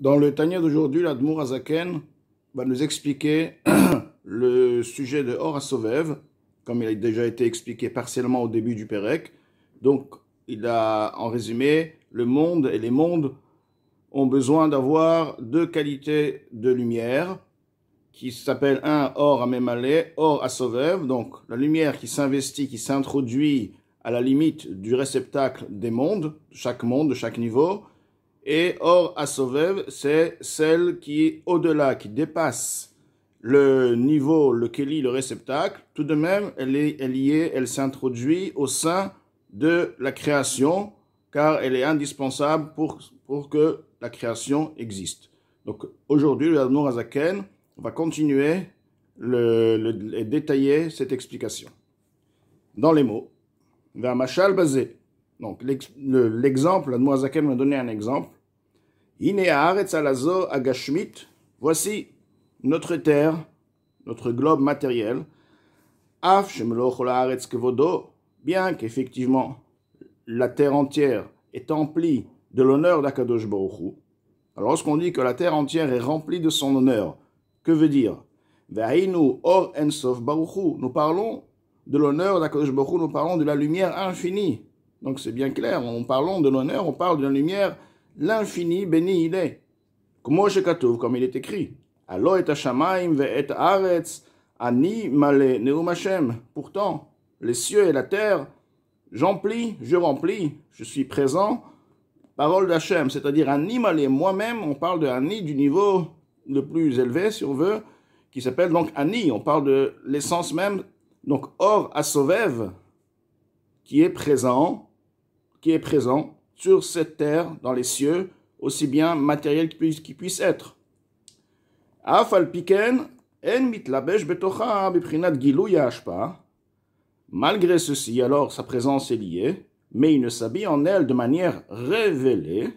Dans le Tanya d'aujourd'hui, l'Admour Azaken va nous expliquer le sujet de Or HaSovev, comme il a déjà été expliqué partiellement au début du Pérec. Donc, il a, en résumé, le monde et les mondes ont besoin d'avoir deux qualités de lumière, qui s'appellent un Or HaMemale, Or HaSovev, donc la lumière qui s'investit, qui s'introduit à la limite du réceptacle des mondes, de chaque niveau, et Or HaSovev, c'est celle qui est au-delà, qui dépasse le niveau, le Keli, le réceptacle. Tout de même, elle s'introduit au sein de la création, car elle est indispensable pour que la création existe. Donc aujourd'hui, le Admour Azaken va continuer et détailler cette explication. Dans les mots, vers Machal basé. Donc l'exemple, l'Admour Azaken m'a donné un exemple. Voici notre terre, notre globe matériel. Bien qu'effectivement la terre entière est emplie de l'honneur d'Akadosh Baruch Hu. Alors lorsqu'on dit que la terre entière est remplie de son honneur, que veut dire? Or Ensof Baruch Hu. Nous parlons de l'honneur d'Akadosh Baruch Hu, nous parlons de la lumière infinie. Donc c'est bien clair, on parle de l'honneur, on parle de la lumière. L'infini béni il est. Comme il est écrit. Alo et Hashamaim ve'et haaretz ani male neum Hashem. Pourtant, les cieux et la terre, je remplis, je suis présent. Parole d'Hashem, c'est-à-dire ani male, moi-même, on parle de ani du niveau le plus élevé, si on veut, qui s'appelle donc ani. On parle de l'essence même. Donc, Or HaSovev, qui est présent sur cette terre, dans les cieux, aussi bien matériel qui puisse être. Malgré ceci, alors sa présence est liée, mais il ne s'habille en elle de manière révélée.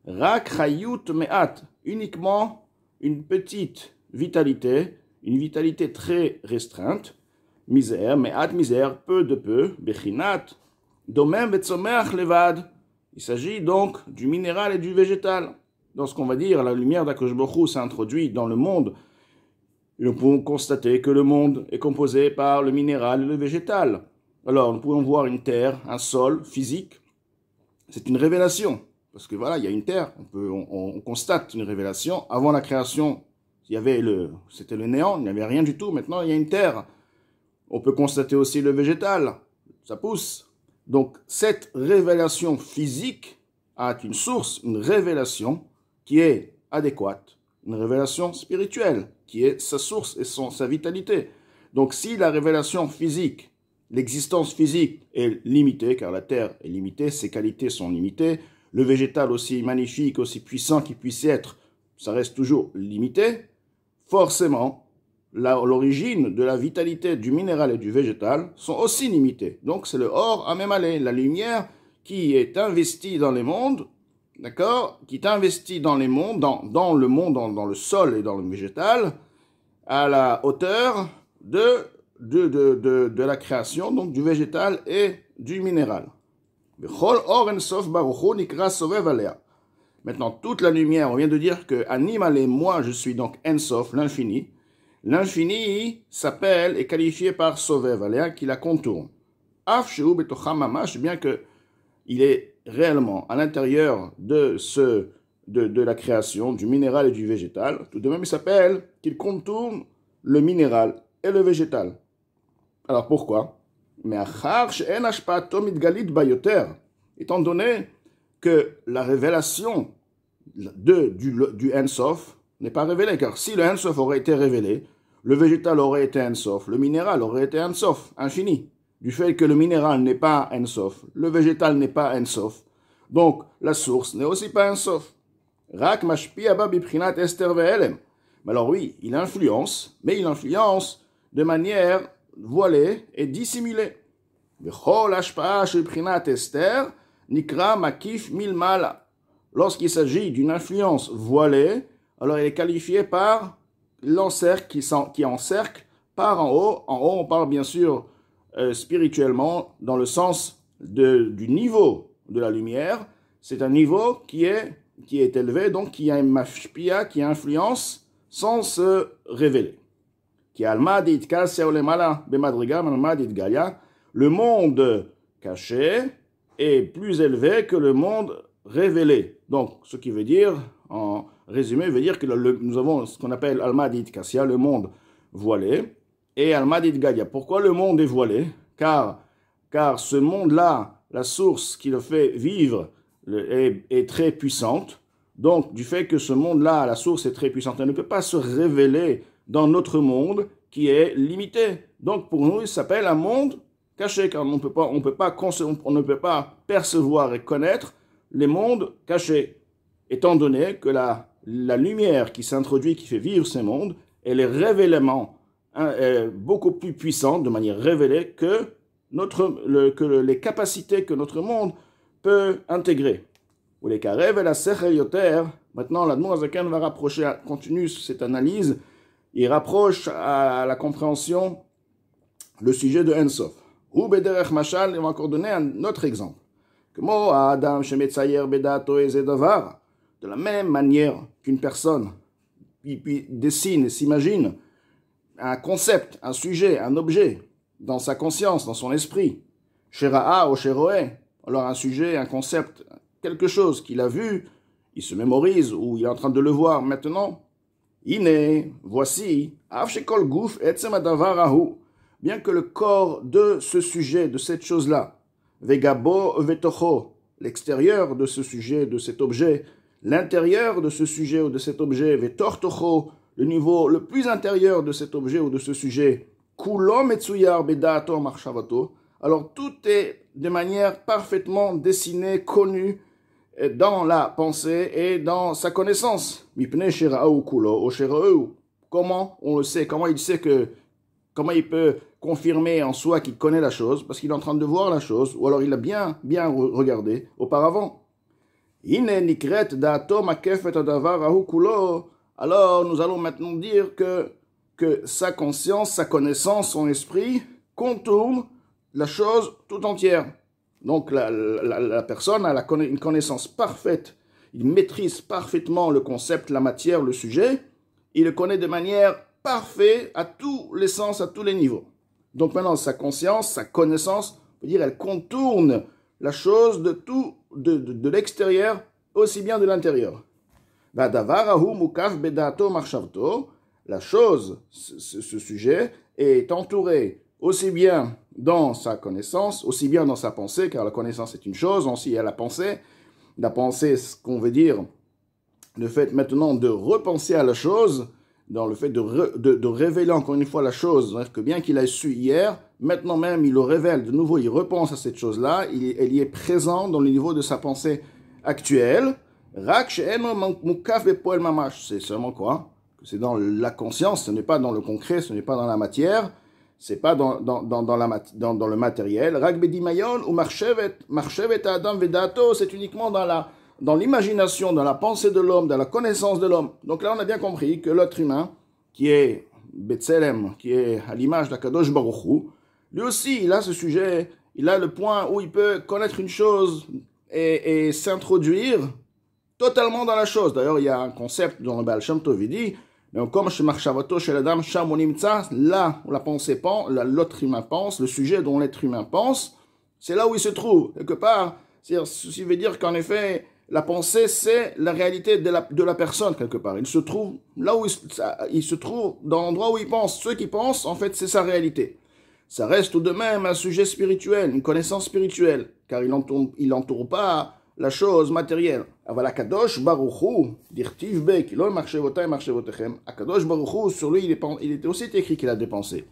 Rak chayut me'at, uniquement une petite vitalité, une vitalité très restreinte. Misère, me'at misère, peu de peu, bechinat, domem vetzomeach levad. Il s'agit donc du minéral et du végétal. Lorsqu'on va dire la lumière d'Akadosh Baruch Hu s'introduit dans le monde, nous pouvons constater que le monde est composé par le minéral et le végétal. Alors nous pouvons voir une terre, un sol physique. C'est une révélation. Parce que voilà, il y a une terre, on constate une révélation. Avant la création, c'était le néant, il n'y avait rien du tout. Maintenant, il y a une terre. On peut constater aussi le végétal. Ça pousse. Donc, cette révélation physique a une source, une révélation qui est adéquate, une révélation spirituelle qui est sa source et sa vitalité. Donc, si la révélation physique, l'existence physique est limitée, car la terre est limitée, ses qualités sont limitées, le végétal aussi magnifique, aussi puissant qu'il puisse être, ça reste toujours limité, forcément, l'origine de la vitalité du minéral et du végétal sont aussi limitées. Donc c'est le Or HaMemale, la lumière qui est investie dans les mondes, d'accord, qui est investie dans les mondes, dans le monde, dans le sol et dans le végétal, à la hauteur de la création, donc du végétal et du minéral. Maintenant, toute la lumière, on vient de dire que Animal moi, je suis donc Ensof, l'infini. L'infini s'appelle, est qualifié par Sovev, Aléa, qui la contourne. Bien que il est réellement à l'intérieur de la création, du minéral et du végétal, tout de même il s'appelle qu'il contourne le minéral et le végétal. Alors pourquoi? Étant donné que la révélation du Ensof n'est pas révélée, car si le Ensof aurait été révélé, le végétal aurait été Ensof, le minéral aurait été Ensof, infini. Du fait que le minéral n'est pas Ensof, le végétal n'est pas Ensof, donc la source n'est aussi pas Ensof. Rak mashpi aba biprinat ester ve'elem. Alors oui, il influence, mais il influence de manière voilée et dissimulée. Bechol hashpa'a shel biprinat ester nikra makif milmala. Lorsqu'il s'agit d'une influence voilée, alors il est qualifié par l'encercle qui encercle par en haut. En haut, on parle bien sûr spirituellement dans le sens du niveau de la lumière. C'est un niveau qui est qui est élevé, donc qui a une mashpia, qui influence sans se révéler. Qui alma dit kasya olemala bemadriga alma dit galia. Le monde caché est plus élevé que le monde révélé. Donc, ce qui veut dire, en résumé, veut dire que nous avons ce qu'on appelle alma dit kasya, le monde voilé, et alma dit galia. Pourquoi le monde est voilé? Car ce monde-là, la source qui le fait vivre est très puissante. Donc, du fait que ce monde-là, la source est très puissante, elle ne peut pas se révéler dans notre monde qui est limité. Donc, pour nous, il s'appelle un monde caché, car on ne peut pas percevoir et connaître les mondes cachés, étant donné que la lumière qui s'introduit, qui fait vivre ces mondes, elle est révélément beaucoup plus puissante, de manière révélée, que les capacités que notre monde peut intégrer. Ou les karev et la sechel yoter. Maintenant, l'Admor Hazaken va continue cette analyse. Il rapproche à la compréhension le sujet de Ensof. Ou bederech mashal, il va encore donner un autre exemple. Kmo adam shemetzayer bedato ezedavar. De la même manière qu'une personne qui dessine et s'imagine un concept, un sujet, un objet dans sa conscience, dans son esprit, shera'a ou sheroé, alors un sujet, un concept, quelque chose qu'il a vu, il se mémorise ou il est en train de le voir maintenant. Iné, voici, avshekol gouf etzem adavar ahu, bien que le corps de ce sujet, de cette chose-là, vegabo vetocho, l'extérieur de ce sujet, de cet objet, l'intérieur de ce sujet ou de cet objet, vetortocho, le niveau le plus intérieur de cet objet ou de ce sujet, kulom etsuyar bedato marshavato, alors tout est de manière parfaitement dessinée, connue, dans la pensée et dans sa connaissance. Comment on le sait? Comment il peut confirmer en soi qu'il connaît la chose? Parce qu'il est en train de voir la chose, ou alors il a bien regardé auparavant. Alors nous allons maintenant dire que sa conscience, sa connaissance, son esprit contourne la chose tout entière. Donc la personne a une connaissance parfaite, il maîtrise parfaitement le concept, la matière, le sujet, il le connaît de manière parfaite à tous les sens, à tous les niveaux. Donc maintenant sa conscience, sa connaissance, on peut dire elle contourne la chose de l'extérieur aussi bien de l'intérieur. La chose, ce sujet, est entouré aussi bien dans sa connaissance, aussi bien dans sa pensée, car la connaissance est une chose, aussi il y a la pensée, ce qu'on veut dire, le fait maintenant de repenser à la chose, dans le fait de révéler encore une fois la chose, c'est-à-dire que bien qu'il ait su hier, maintenant même il le révèle de nouveau, il repense à cette chose-là, elle y est présent dans le niveau de sa pensée actuelle. C'est seulement quoi? C'est dans la conscience, ce n'est pas dans le concret, ce n'est pas dans la matière, c'est pas dans le matériel. Ragbedimayon ou marchevet adam vedato, c'est uniquement dans l'imagination, dans la pensée de l'homme, dans la connaissance de l'homme. Donc là, on a bien compris que l'être humain, qui est Betselem, qui est à l'image d'Akadosh Baruch Hu, lui aussi, il a ce sujet, il a le point où il peut connaître une chose et s'introduire totalement dans la chose. D'ailleurs, il y a un concept dont le Baal Shem Tov dit, comme chez Marshavato, chez l'Adam, Shamonimtsa, là où la pensée pense, l'autre humain pense, le sujet dont l'être humain pense, c'est là où il se trouve. Quelque part, ceci veut dire qu'en effet, la pensée, c'est la réalité de la personne, quelque part. Il se trouve là où il se trouve, dans l'endroit où il pense. Ceux qui pensent, en fait, c'est sa réalité. Ça reste tout de même un sujet spirituel, une connaissance spirituelle, car il n'entoure pas la chose matérielle. Aval Akadosh Baruch Hu, dirtiv be, ki lo marchevotai marchevotechem. Akadosh Baruch Hu, sur lui, il était aussi écrit qu'il a des pensées.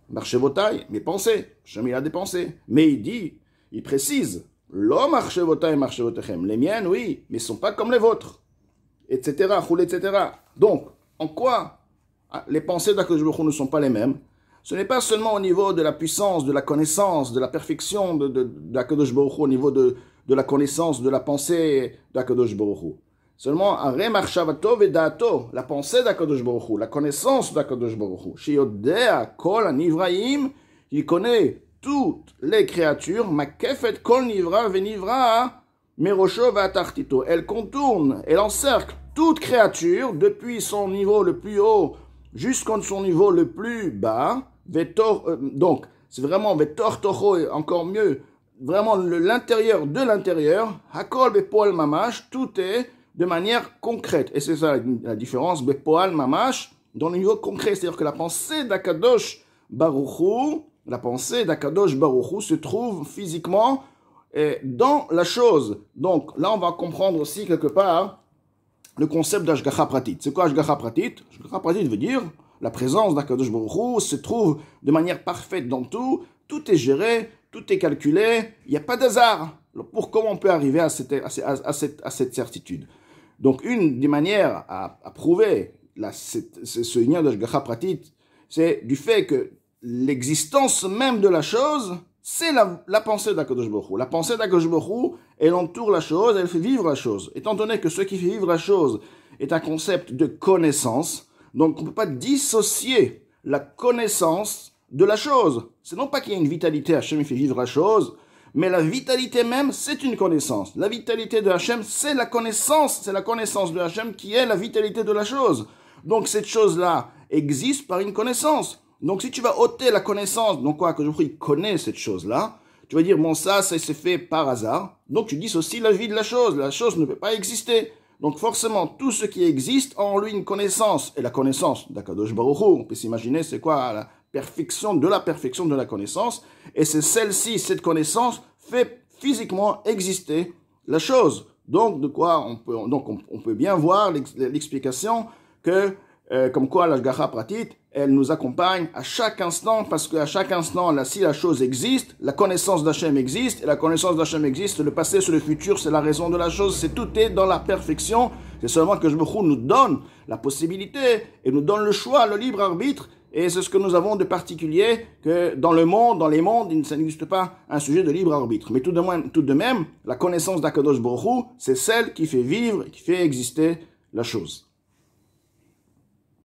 Marchevotai, mes pensées. Jamais il a des pensées. Mais il précise, lo marchevotai marchevotechem. Les miennes, oui, mais ne sont pas comme les vôtres. Etc. Etc. Donc, en quoi les pensées d'Akadosh Baruch Hu ne sont pas les mêmes? Ce n'est pas seulement au niveau de la puissance, de la connaissance, de la perfection d'Akadosh Baruch Hu, au niveau de la connaissance, de la pensée d'Akadosh Baruch Hu. Seulement, la pensée d'Akadosh Baruch Hu, la connaissance d'Akadosh Baruch Hu. Sheyodea kol nivraim, il connaît toutes les créatures, makefet kol nivra venivra Merosho Vatartito. Elle contourne, elle encercle toute créature depuis son niveau le plus haut jusqu'à son niveau le plus bas. Donc, c'est vraiment Vetor Toho, encore mieux, vraiment l'intérieur de l'intérieur. Hakol Bepoal Mamash, tout est de manière concrète. Et c'est ça la différence, Bepoal Mamash, dans le niveau concret. C'est-à-dire que la pensée d'Akadosh Baruch Hu, se trouve physiquement dans la chose. Donc là, on va comprendre aussi quelque part le concept d'Ashgacha Pratit. C'est quoi Ashgacha Pratit? Ashgacha Pratit veut dire la présence d'Akadosh Baruch Hu se trouve de manière parfaite dans tout. Tout est géré, tout est calculé. Il n'y a pas d'hasard. Pour comment on peut arriver à cette certitude. Donc une des manières à prouver ce lien d'Ashgacha Pratit, c'est du fait que l'existence même de la chose, c'est la pensée d'Akadosh Baruch Hu. La pensée d'Akadosh Baruch Hu, elle entoure la chose, elle fait vivre la chose. Étant donné que ce qui fait vivre la chose est un concept de connaissance, donc on ne peut pas dissocier la connaissance de la chose. C'est non pas qu'il y a une vitalité, Hachem fait vivre la chose, mais la vitalité même, c'est une connaissance. La vitalité de Hachem, c'est la connaissance de Hachem qui est la vitalité de la chose. Donc cette chose-là existe par une connaissance. Donc si tu vas ôter la connaissance, donc quoi, que je prie, connaît cette chose-là, tu vas dire, bon ça s'est fait par hasard, donc tu dissocies la vie de la chose ne peut pas exister. Donc forcément, tout ce qui existe a en lui une connaissance, et la connaissance d'Akadosh Baruch Hu, on peut s'imaginer c'est quoi la perfection de la connaissance, et c'est celle-ci, cette connaissance, fait physiquement exister la chose. Donc de quoi on peut bien voir l'explication que comme quoi l'Ashgacha Pratit, elle nous accompagne à chaque instant, parce qu'à chaque instant, là, si la chose existe, la connaissance d'Hachem existe, et la connaissance d'Hachem existe, le passé sur le futur, c'est la raison de la chose, tout est dans la perfection. C'est seulement que Baruch Hu nous donne la possibilité, et nous donne le choix, le libre arbitre, et c'est ce que nous avons de particulier, que dans les mondes, ça n'existe pas un sujet de libre arbitre. Mais tout de même, la connaissance d'Akadosh Baruch Hu, c'est celle qui fait vivre, qui fait exister la chose.